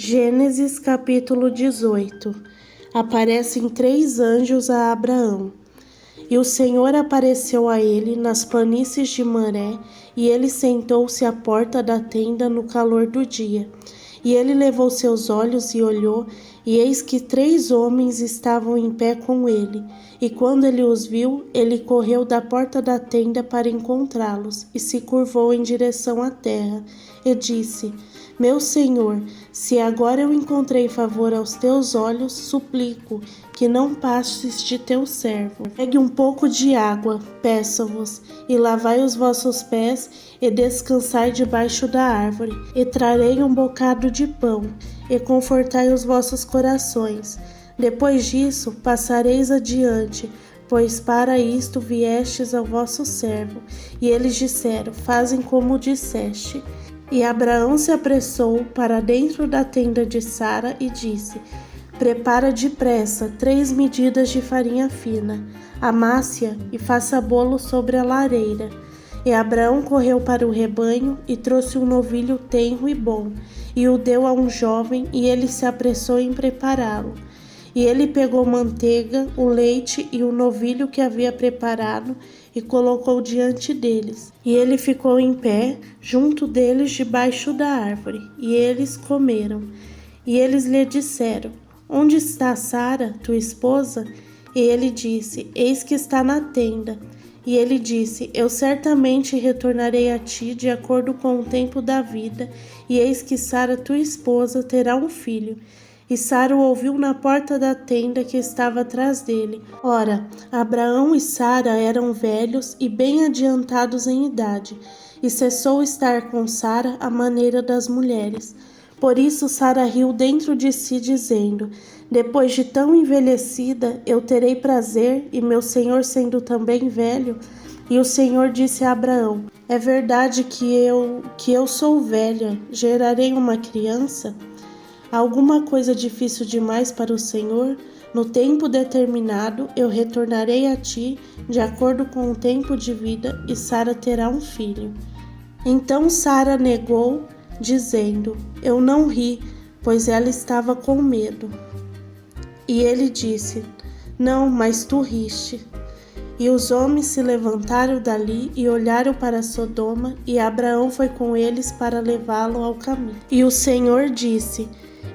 Gênesis capítulo 18. Aparecem 3 anjos a Abraão. E o Senhor apareceu a ele nas planícies de Manré, e ele sentou-se à porta da tenda no calor do dia. E ele levou seus olhos e olhou, e eis que 3 homens estavam em pé com ele. E quando ele os viu, ele correu da porta da tenda para encontrá-los, e se curvou em direção à terra, e disse: Meu Senhor, se agora eu encontrei favor aos teus olhos, suplico que não passes de teu servo. Pegue um pouco de água, peço-vos, e lavai os vossos pés, e descansai debaixo da árvore, e trarei um bocado de pão, e confortai os vossos corações. Depois disso, passareis adiante, pois para isto viestes ao vosso servo. E eles disseram: Fazem como disseste. E Abraão se apressou para dentro da tenda de Sara e disse: Prepara depressa 3 medidas de farinha fina, amasse-a e faça bolo sobre a lareira. E Abraão correu para o rebanho e trouxe um novilho tenro e bom, e o deu a um jovem, e ele se apressou em prepará-lo. E ele pegou manteiga, o leite e o novilho que havia preparado e colocou diante deles. E ele ficou em pé, junto deles debaixo da árvore, e eles comeram. E eles lhe disseram: Onde está Sara, tua esposa? E ele disse: Eis que está na tenda. E ele disse: Eu certamente retornarei a ti de acordo com o tempo da vida, e eis que Sara, tua esposa, terá um filho. E Sara o ouviu na porta da tenda que estava atrás dele. Ora, Abraão e Sara eram velhos e bem adiantados em idade, e cessou estar com Sara à maneira das mulheres. Por isso Sara riu dentro de si, dizendo: Depois de tão envelhecida, eu terei prazer, e meu senhor sendo também velho? E o Senhor disse a Abraão: É verdade que eu sou velha, gerarei uma criança? Alguma coisa difícil demais para o Senhor? No tempo determinado eu retornarei a ti, de acordo com o tempo de vida, e Sara terá um filho. Então Sara negou, dizendo: Eu não ri, pois ela estava com medo. E ele disse: Não, mas tu riste. E os homens se levantaram dali e olharam para Sodoma, e Abraão foi com eles para levá-lo ao caminho. E o Senhor disse: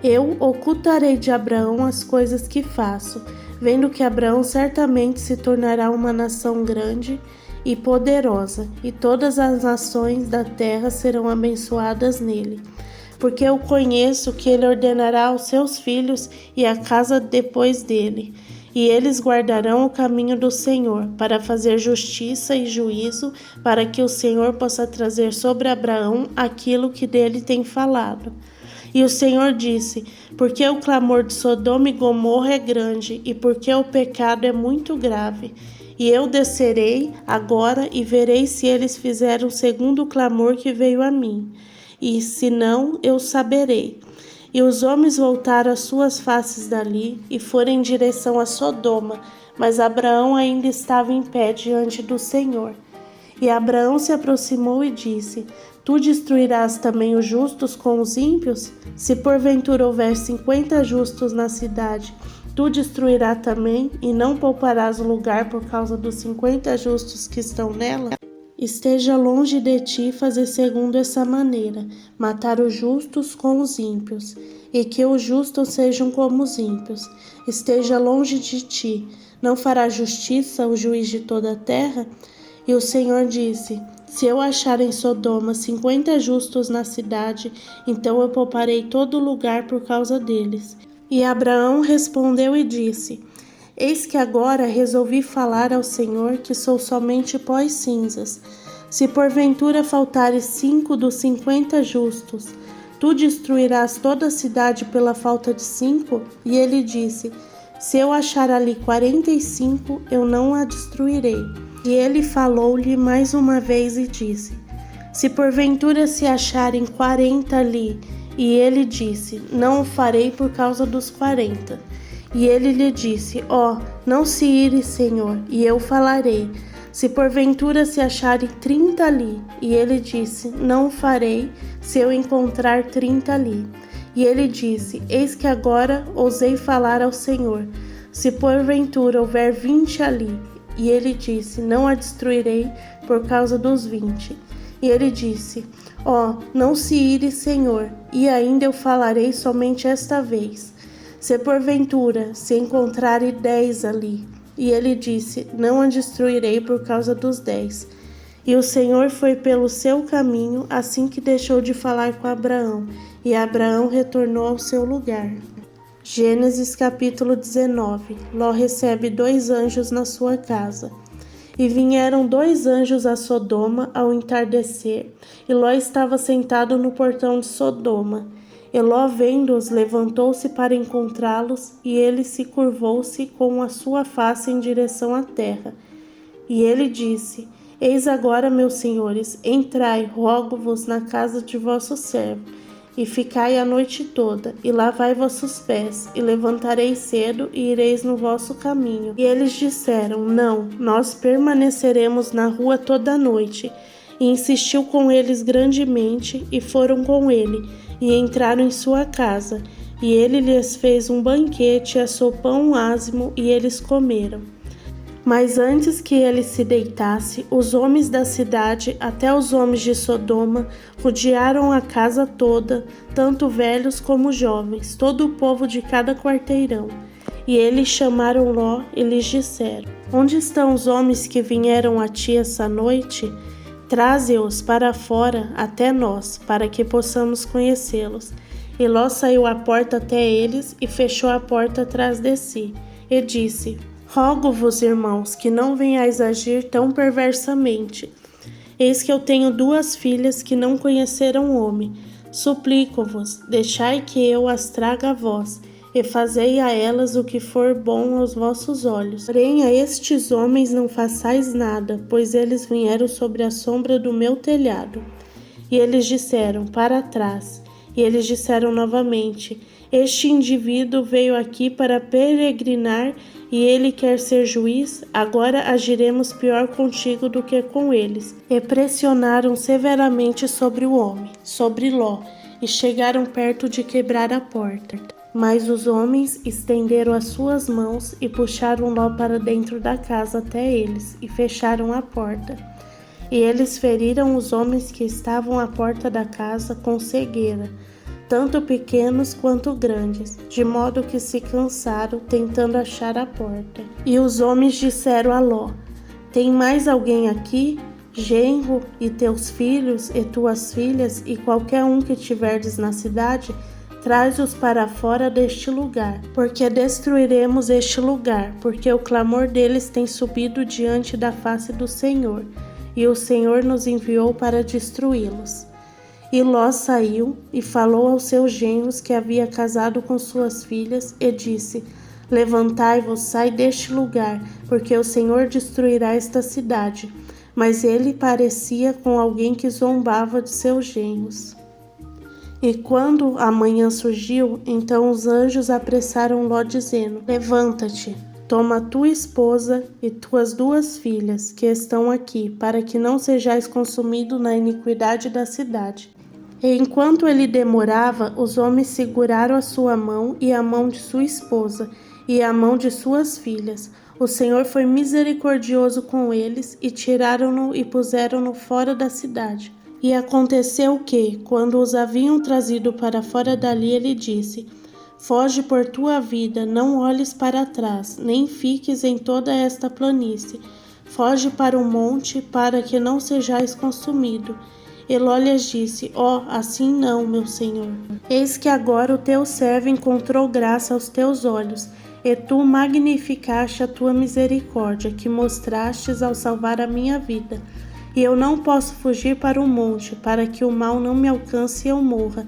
Eu ocultarei de Abraão as coisas que faço, vendo que Abraão certamente se tornará uma nação grande e poderosa, e todas as nações da terra serão abençoadas nele. Porque eu conheço que ele ordenará aos seus filhos e à casa depois dele, e eles guardarão o caminho do Senhor, para fazer justiça e juízo, para que o Senhor possa trazer sobre Abraão aquilo que dele tem falado. E o Senhor disse: Porque o clamor de Sodoma e Gomorra é grande, e porque o pecado é muito grave. E eu descerei agora e verei se eles fizeram segundo o clamor que veio a mim. E se não, eu saberei. E os homens voltaram as suas faces dali e foram em direção a Sodoma, mas Abraão ainda estava em pé diante do Senhor. E Abraão se aproximou e disse: Tu destruirás também os justos com os ímpios? Se porventura houver 50 justos na cidade, tu destruirás também, e não pouparás o lugar por causa dos 50 justos que estão nela? Esteja longe de ti fazer segundo essa maneira, matar os justos com os ímpios, e que os justos sejam como os ímpios. Esteja longe de ti, não fará justiça o juiz de toda a terra? E o Senhor disse: Se eu achar em Sodoma 50 justos na cidade, então eu pouparei todo o lugar por causa deles. E Abraão respondeu e disse: Eis que agora resolvi falar ao Senhor que sou somente pó e cinzas. Se porventura faltarem 5 dos 50 justos, tu destruirás toda a cidade pela falta de 5? E ele disse: Se eu achar ali 45, eu não a destruirei. E ele falou-lhe mais uma vez e disse: Se porventura se acharem 40 ali, e ele disse: Não o farei por causa dos 40. E ele lhe disse: não se ire, Senhor, e eu falarei. Se porventura se acharem 30 ali, e ele disse: Não o farei, se eu encontrar 30 ali. E ele disse: Eis que agora ousei falar ao Senhor, se porventura houver 20 ali. E ele disse: Não a destruirei por causa dos 20. E ele disse: não se ire, Senhor, e ainda eu falarei somente esta vez. Se porventura se encontrarem 10 ali. E ele disse: Não a destruirei por causa dos 10. E o Senhor foi pelo seu caminho assim que deixou de falar com Abraão, e Abraão retornou ao seu lugar. Gênesis capítulo 19. Ló recebe 2 anjos na sua casa. E vieram 2 anjos a Sodoma ao entardecer, e Ló estava sentado no portão de Sodoma. E Ló, vendo-os, levantou-se para encontrá-los, e ele se curvou-se com a sua face em direção à terra. E ele disse: Eis agora, meus senhores, entrai, rogo-vos, na casa de vosso servo, e ficai a noite toda, e lavai vossos pés, e levantareis cedo, e ireis no vosso caminho. E eles disseram: Não, nós permaneceremos na rua toda a noite. E insistiu com eles grandemente, e foram com ele, e entraram em sua casa. E ele lhes fez um banquete, assou pão ázimo, e eles comeram. Mas antes que ele se deitasse, os homens da cidade, até os homens de Sodoma, rodearam a casa toda, tanto velhos como jovens, todo o povo de cada quarteirão. E eles chamaram Ló e lhes disseram: Onde estão os homens que vieram a ti essa noite? Traze-os para fora até nós, para que possamos conhecê-los. E Ló saiu à porta até eles e fechou a porta atrás de si, e disse: Rogo-vos, irmãos, que não venhais agir tão perversamente. Eis que eu tenho 2 filhas que não conheceram homem. Suplico-vos, deixai que eu as traga a vós, e fazei a elas o que for bom aos vossos olhos. Porém a estes homens não façais nada, pois eles vieram sobre a sombra do meu telhado. E eles disseram: Para trás. E eles disseram novamente: Este indivíduo veio aqui para peregrinar, e ele quer ser juiz. Agora agiremos pior contigo do que com eles. E pressionaram severamente sobre o homem, sobre Ló, e chegaram perto de quebrar a porta. Mas os homens estenderam as suas mãos e puxaram Ló para dentro da casa até eles, e fecharam a porta. E eles feriram os homens que estavam à porta da casa com cegueira, tanto pequenos quanto grandes, de modo que se cansaram tentando achar a porta. E os homens disseram a Ló: Tem mais alguém aqui? Genro, e teus filhos, e tuas filhas, e qualquer um que tiverdes na cidade, traz-os para fora deste lugar, porque destruiremos este lugar, porque o clamor deles tem subido diante da face do Senhor, e o Senhor nos enviou para destruí-los. E Ló saiu e falou aos seus genros que havia casado com suas filhas, e disse: Levantai-vos, sai deste lugar, porque o Senhor destruirá esta cidade. Mas ele parecia com alguém que zombava de seus genros. E quando a manhã surgiu, então os anjos apressaram Ló, dizendo: Levanta-te, toma tua esposa e tuas 2 filhas, que estão aqui, para que não sejais consumido na iniquidade da cidade. E enquanto ele demorava, os homens seguraram a sua mão e a mão de sua esposa e a mão de suas filhas. O Senhor foi misericordioso com eles, e tiraram-no e puseram-no fora da cidade. E aconteceu que, quando os haviam trazido para fora dali, ele disse: Foge por tua vida, não olhes para trás, nem fiques em toda esta planície. Foge para o monte, para que não sejais consumido. E Ló lhes disse: assim não, meu senhor. Eis que agora o teu servo encontrou graça aos teus olhos, e tu magnificaste a tua misericórdia, que mostrastes ao salvar a minha vida. E eu não posso fugir para o monte, para que o mal não me alcance e eu morra.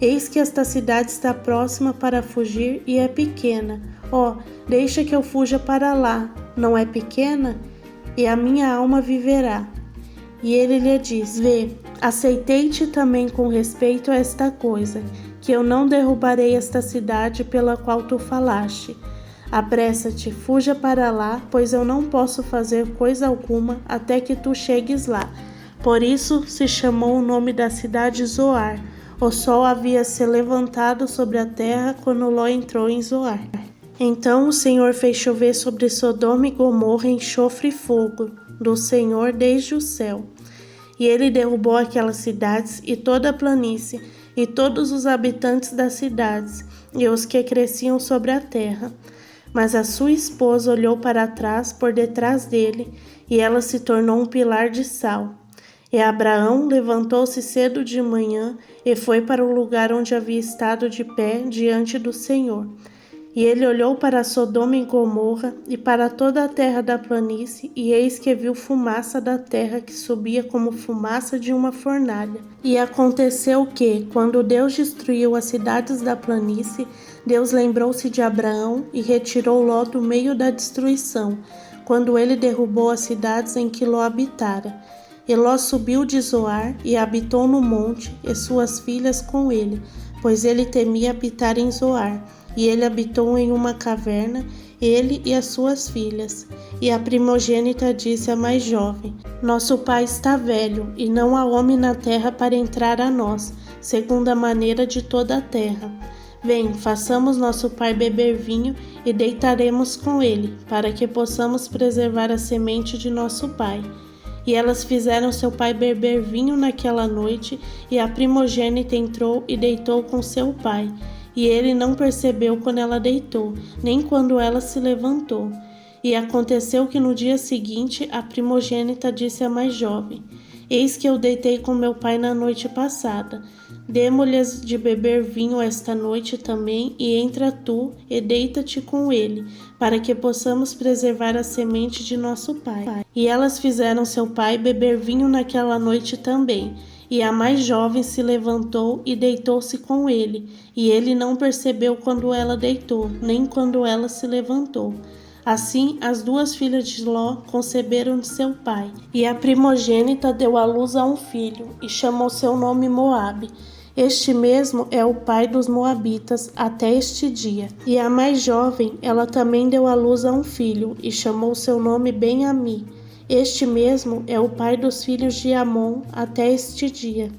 Eis que esta cidade está próxima para fugir e é pequena. Deixa que eu fuja para lá. Não é pequena? E a minha alma viverá. E ele lhe diz: Vê, aceitei-te também com respeito a esta coisa, que eu não derrubarei esta cidade pela qual tu falaste. Apressa-te, fuja para lá, pois eu não posso fazer coisa alguma até que tu chegues lá. Por isso se chamou o nome da cidade Zoar, O sol havia se levantado sobre a terra quando Ló entrou em Zoar. Então o Senhor fez chover sobre Sodoma e Gomorra enxofre e fogo do Senhor desde o céu. E ele derrubou aquelas cidades e toda a planície, e todos os habitantes das cidades, e os que cresciam sobre a terra. Mas a sua esposa olhou para trás por detrás dele, e ela se tornou um pilar de sal. E Abraão levantou-se cedo de manhã e foi para o lugar onde havia estado de pé diante do Senhor. E ele olhou para Sodoma e Gomorra e para toda a terra da planície, e eis que viu fumaça da terra que subia como fumaça de uma fornalha. E aconteceu que, quando Deus destruiu as cidades da planície, Deus lembrou-se de Abraão e retirou Ló do meio da destruição, quando ele derrubou as cidades em que Ló habitara. E Ló subiu de Zoar e habitou no monte, e suas filhas com ele, pois ele temia habitar em Zoar. E ele habitou em uma caverna, ele e as suas filhas. E a primogênita disse à mais jovem: Nosso pai está velho, e não há homem na terra para entrar a nós, segundo a maneira de toda a terra. Vem, façamos nosso pai beber vinho e deitaremos com ele, para que possamos preservar a semente de nosso pai. E elas fizeram seu pai beber vinho naquela noite, e a primogênita entrou e deitou com seu pai. E ele não percebeu quando ela deitou, nem quando ela se levantou. E aconteceu que no dia seguinte a primogênita disse à mais jovem: Eis que eu deitei com meu pai na noite passada. Demo-lhes de beber vinho esta noite também, e entra tu e deita-te com ele, para que possamos preservar a semente de nosso pai. E elas fizeram seu pai beber vinho naquela noite também. E a mais jovem se levantou e deitou-se com ele, e ele não percebeu quando ela deitou, nem quando ela se levantou. Assim, as duas filhas de Ló conceberam de seu pai, e a primogênita deu à luz a um filho, e chamou seu nome Moabe. Este mesmo é o pai dos moabitas até este dia. E a mais jovem, ela também deu à luz a um filho, e chamou seu nome Ben-Ami. Este mesmo é o pai dos filhos de Amon até este dia.